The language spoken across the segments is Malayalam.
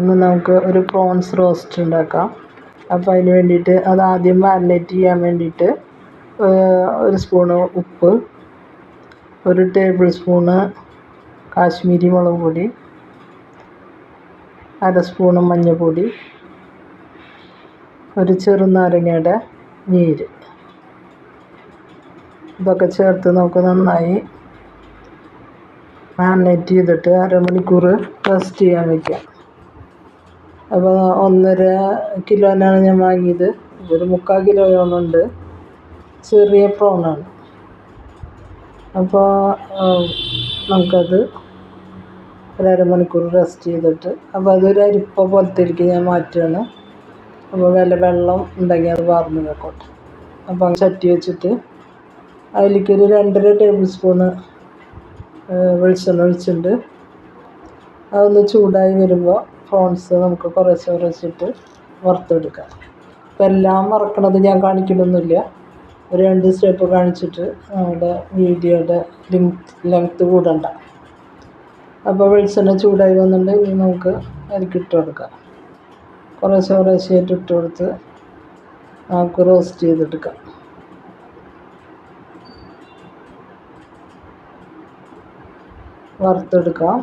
ഇന്ന് നമുക്ക് ഒരു പ്രോൺസ് റോസ്റ്റ് ഉണ്ടാക്കാം. അപ്പോൾ അതിന് വേണ്ടിയിട്ട് അത് ആദ്യം മാരിനേറ്റ് ചെയ്യാൻ വേണ്ടിയിട്ട് ഒരു സ്പൂണ് ഉപ്പ്, ഒരു ടേബിൾ സ്പൂണ് കാശ്മീരി മുളക് പൊടി, അര സ്പൂണ് മഞ്ഞൾപ്പൊടി, ഒരു ചെറുനാരങ്ങയുടെ നീര്, ഇതൊക്കെ ചേർത്ത് നമുക്ക് നന്നായി മാരിനേറ്റ് ചെയ്തിട്ട് അരമണിക്കൂർ റെസ്റ്റ് ചെയ്യാൻ വയ്ക്കാം. അപ്പോൾ 1.5 കിലോനാണ് ഞാൻ വാങ്ങിയത്. ഒരു 3/4 കിലോയോളമുണ്ട്. ചെറിയ പ്രോണാണ്. അപ്പോൾ നമുക്കത് ഒരു അരമണിക്കൂർ റെസ്റ്റ് ചെയ്തിട്ട് അപ്പോൾ അതൊരു അരിപ്പ പോലത്തേക്ക് ഞാൻ മാറ്റുകയാണ്. അപ്പോൾ വെള്ളം ഉണ്ടെങ്കിൽ അത് വാർന്ന് വെക്കോട്ടെ. അപ്പോൾ ചട്ടി വെച്ചിട്ട് അതിലേക്കൊരു 2.5 ടേബിൾ സ്പൂണ് വെളിച്ചെണ്ണ ഒഴിച്ചിട്ടുണ്ട്. അതൊന്ന് ചൂടായി വരുമ്പോൾ പ്രോൺസ് നമുക്ക് കുറച്ചിട്ട് വറുത്തെടുക്കാം. അപ്പോൾ എല്ലാം വറക്കണത് ഞാൻ കാണിക്കണമെന്നില്ല. ഒരു 2 സ്റ്റെപ്പ് കാണിച്ചിട്ട് നമ്മുടെ വീഡിയോയുടെ ലെങ്ത്ത് കൂടണ്ട. അപ്പോൾ വെളിച്ചെണ്ണ ചൂടായി വന്നിട്ട് ഇനി നമുക്ക് അതിലേക്ക് ഇട്ട് കൊടുക്കാം. കുറേശ്ശായിട്ട് ഇട്ട് കൊടുത്ത് നമുക്ക് റോസ്റ്റ് ചെയ്തെടുക്കാം. വറുത്തെടുക്കാം.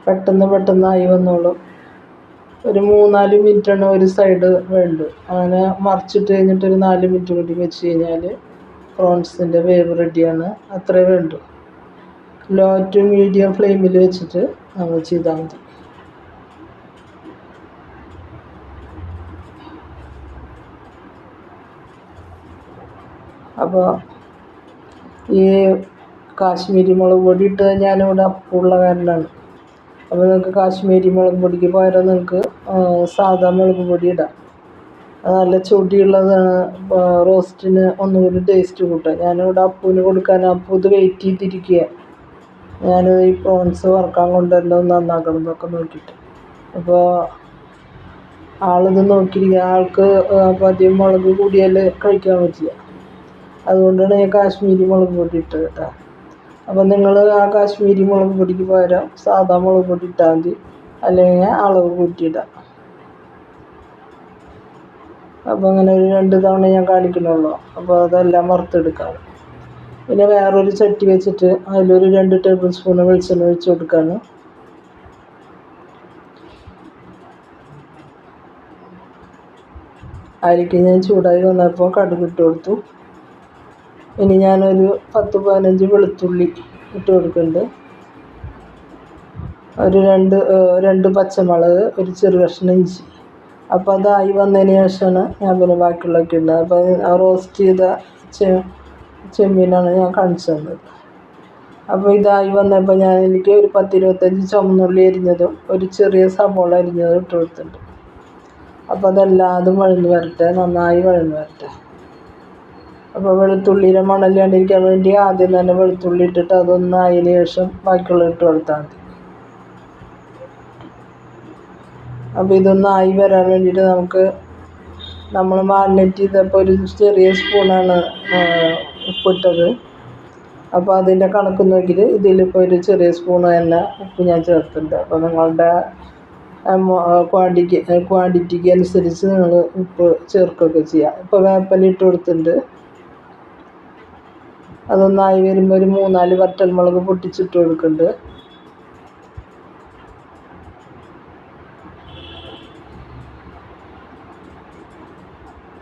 പെട്ടെന്നായി വന്നോളും. ഒരു 3-4 മിനിറ്റാണ് ഒരു സൈഡ് വേണ്ടു. അങ്ങനെ മറിച്ചിട്ട് കഴിഞ്ഞിട്ടൊരു 4 മിനിറ്റ് കൂടി വെച്ച് കഴിഞ്ഞാൽ പ്രോൺസിൻ്റെ വേവ് റെഡിയാണ്. അത്രേ വേണ്ടു. ലോ ടു മീഡിയം ഫ്ലെയിമിൽ വെച്ചിട്ട് നമ്മൾ ചെയ്താൽ മതി. അപ്പോൾ ഈ കാശ്മീരി മുളക് പൊടി ഇട്ട് ഞാനിവിടെ അപ്പുള്ള കാരണമാണ്. അപ്പോൾ നിങ്ങൾക്ക് കാശ്മീരി മുളക് പൊടിക്ക് പകരം നിങ്ങൾക്ക് സാധാ മുളക് പൊടി ഇടാം. അത് നല്ല ചൊടിയുള്ളതാണ്. റോസ്റ്റിന് ഒന്നുകൂടി ടേസ്റ്റ് കൂട്ടുക. ഞാനിവിടെ അപ്പൂന് കൊടുക്കാൻ അപ്പു ഇത് വെയിറ്റ് ചെയ്തിരിക്കുക. ഞാൻ ഈ പ്രോൺസ് വറക്കാൻ കൊണ്ടുവരല്ലോ നന്നാക്കണം എന്നൊക്കെ നോക്കിയിട്ട്. അപ്പോൾ ആളിത് നോക്കിയിരിക്കുക. ആൾക്ക് അധികം മുളക് കൂടിയാൽ കഴിക്കാൻ പറ്റില്ല. അതുകൊണ്ടാണ് ഞാൻ കാശ്മീരി മുളക് പൊടി ഇട്ടത് കേട്ടോ. അപ്പോൾ നിങ്ങൾ ആ കാശ്മീരി മുളക് പൊടിക്ക് പകരം സാധാ മുളക് പൊടി ഇട്ടാൽ മതി, അല്ലെങ്കിൽ അളവ് കൂട്ടിയിടാം. അപ്പോൾ അങ്ങനെ ഒരു 2 തവണ ഞാൻ കാണിക്കണുള്ളൂ. അപ്പോൾ അതെല്ലാം വറുത്തെടുക്കാം. പിന്നെ വേറൊരു ചട്ടി വെച്ചിട്ട് അതിലൊരു 2 ടേബിൾ സ്പൂൺ വെളിച്ചെണ്ണ ഒഴിച്ച് കൊടുക്കുകയാണ്. അതിലേക്ക് ഞാൻ ചൂടായി വന്നപ്പോൾ കടുക് ഇട്ട് കൊടുത്തു. ഇനി ഞാനൊരു 10-15 വെളുത്തുള്ളി ഇട്ട് കൊടുക്കുന്നുണ്ട്. ഒരു 2 പച്ചമുളക്, ഒരു ചെറു കഷ്ണം ഇഞ്ചി. അപ്പോൾ അതായി വന്നതിന് ശേഷമാണ് ഞാൻ പിന്നെ ബാക്കിയുള്ളതൊക്കെ ഇടുന്നത്. അപ്പോൾ റോസ്റ്റ് ചെയ്ത ചെമ്മീനാണ് ഞാൻ കാണിച്ചു തന്നത്. അപ്പോൾ ഇതായി വന്നപ്പോൾ ഞാൻ എനിക്ക് ഒരു 10-25 ചുവന്നുള്ളി അരിഞ്ഞതും ഒരു ചെറിയ സവോള അരിഞ്ഞതും ഇട്ട് കൊടുത്തിട്ടുണ്ട്. അപ്പോൾ അതെല്ലാതും നന്നായി വഴന്ന് വരട്ടെ. അപ്പോൾ വെളുത്തുള്ളിയുടെ മണല്ലാണ്ടിരിക്കാൻ വേണ്ടി ആദ്യം തന്നെ വെളുത്തുള്ളി ഇട്ടിട്ട് അതൊന്നായതിന് ശേഷം ബാക്കിയുള്ള ഇട്ട് കൊടുത്താൽ മതി. അപ്പോൾ ഇതൊന്നായി വരാൻ വേണ്ടിയിട്ട് നമ്മൾ മാരിനേറ്റ് ചെയ്തപ്പോൾ ഒരു ചെറിയ സ്പൂണാണ് ഉപ്പിട്ടത്. അപ്പോൾ അതിൻ്റെ കണക്ക് നോക്കിയിട്ട് ഇതിലിപ്പോൾ ഒരു ചെറിയ സ്പൂൺ തന്നെ ഉപ്പ് ഞാൻ ചേർത്തിട്ടുണ്ട്. അപ്പോൾ നിങ്ങളുടെ ക്വാണ്ടിറ്റിക്ക് അനുസരിച്ച് നിങ്ങൾ ഉപ്പ് ചേർക്കുകയൊക്കെ ചെയ്യാം. ഇപ്പോൾ വേപ്പില ഇട്ട് കൊടുത്തിട്ടുണ്ട്. അതൊന്നായി വരുമ്പോൾ ഒരു 3-4 വറ്റൽമുളക് പൊട്ടിച്ചിട്ട് കൊടുക്കുന്നുണ്ട്.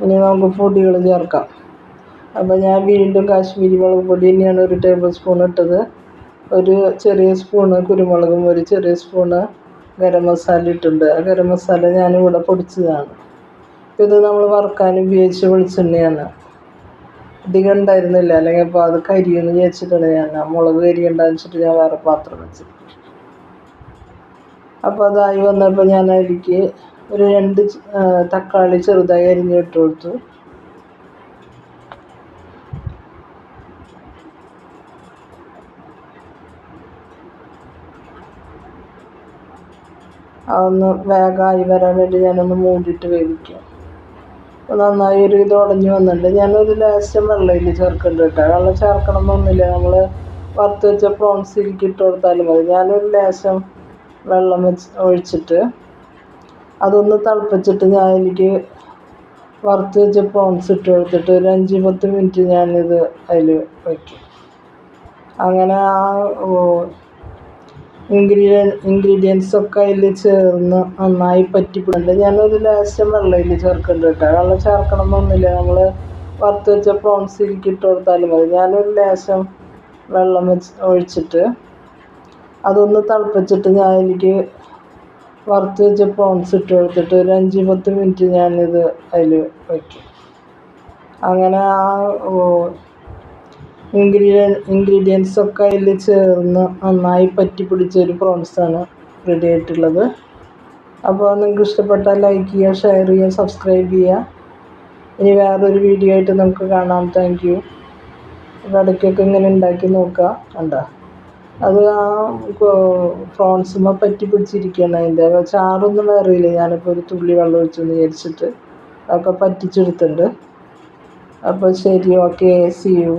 ഇനി നമുക്ക് പൊടികൾ ചേർക്കാം. അപ്പോൾ ഞാൻ വീണ്ടും കാശ്മീരി മുളക് പൊടി തന്നെയാണ് ഒരു ടേബിൾ സ്പൂൺ ഇട്ടത്. ഒരു ചെറിയ സ്പൂണ് കുരുമുളകും ഒരു ചെറിയ സ്പൂണ് ഗരം മസാല ഇട്ടിട്ടുണ്ട്. ആ ഗരം മസാല ഞാനിവിടെ പൊടിച്ചതാണ്. ഇത് നമ്മൾ വറുക്കാൻ ഉപയോഗിച്ച വെളിച്ചെണ്ണയാണ്. അധികം ഉണ്ടായിരുന്നില്ല, അല്ലെങ്കിൽ അപ്പോൾ അത് കരിയെന്ന് വിചാരിച്ചിട്ടാണ് ഞാൻ മുളക് കരിയുണ്ടാന്ന് വെച്ചിട്ട് ഞാൻ വേറെ പാത്രം വെച്ചു. അപ്പോൾ അതായി വന്നപ്പോൾ ഞാൻ അതിലേക്ക് ഒരു 2 തക്കാളി ചെറുതായി അരിഞ്ഞിട്ട് കൊടുത്തു. അതൊന്ന് വേഗമായി വരാൻ വേണ്ടി ഞാനൊന്ന് മൂടിയിട്ട് വേവിക്കാം. അപ്പോൾ നന്നായി ഇത് ഉടഞ്ഞ് വന്നിട്ടുണ്ട്. ഞാനൊരു ലേശം വെള്ളം ചേർക്കുന്നുണ്ട് കേട്ടോ. വെള്ളം ചേർക്കണം എന്നൊന്നുമില്ല. നമ്മൾ വറുത്ത് വെച്ച പ്രോൺസ് ഇതിലേക്ക് ഇട്ട് കൊടുത്താലും മതി. ഞാനൊരു ലേശം വെള്ളം ഒഴിച്ചിട്ട് അതൊന്ന് തിളപ്പിച്ചിട്ട് ഞാൻ അതിലേക്ക് വറുത്ത് വെച്ച പ്രോൺസ് ഇട്ട് കൊടുത്തിട്ട് ഒരു 5-10 മിനിറ്റ് ഞാനിത് അതിൽ വയ്ക്കും. അങ്ങനെ ആ ഇൻഗ്രീഡിയൻസൊക്കെ അതിൽ ചേർന്ന് നന്നായി പറ്റിപ്പിടുന്നുണ്ട്. ഞാനൊരു ലേശം വെള്ളം ഇതിൽ ചേർക്കുന്നുണ്ട് കേട്ടോ. വെള്ളം ചേർക്കണമെന്നൊന്നുമില്ല, നമ്മൾ വറുത്ത് വെച്ച പ്രോൺസ് ഇതിലേക്ക് ഇട്ട് കൊടുത്താലും മതി. ഞാനൊരു ലേശം വെള്ളം ഒഴിച്ചിട്ട് അതൊന്ന് തിളപ്പിച്ചിട്ട് ഞാൻ അതിലേക്ക് വറുത്ത് വെച്ച പ്രോൺസ് ഇട്ട് കൊടുത്തിട്ട് ഒരു 5-10 മിനിറ്റ് ഞാനിത് അതിൽ വയ്ക്കും. അങ്ങനെ ആ ഇൻഗ്രീഡിയൻസൊക്കെ അതിൽ ചേർന്ന് നന്നായി പറ്റി പിടിച്ചൊരു പ്രോൺസാണ് റെഡി ആയിട്ടുള്ളത്. അപ്പോൾ നിങ്ങൾക്ക് ഇഷ്ടപ്പെട്ടാൽ ലൈക്ക് ചെയ്യുക, ഷെയർ ചെയ്യുക, സബ്സ്ക്രൈബ് ചെയ്യുക. ഇനി വേറൊരു വീഡിയോ ആയിട്ട് നമുക്ക് കാണാം. Thank you. ഇടയ്ക്കൊക്കെ ഇങ്ങനെ ഉണ്ടാക്കി നോക്കുക. കണ്ടോ, അത് ആ പ്രോൺസുമ്മ പറ്റി പിടിച്ചിരിക്കുകയാണ്. അതിൻ്റെ ചാറൊന്നും വേറെയില്ല. ഞാനിപ്പോൾ ഒരു തുള്ളി വെള്ളം ഒഴിച്ചെന്ന് വിചാരിച്ചിട്ട് അതൊക്കെ പറ്റിച്ചെടുത്തിട്ടുണ്ട്. അപ്പോൾ ശരി, ഓക്കെ, സീ യു.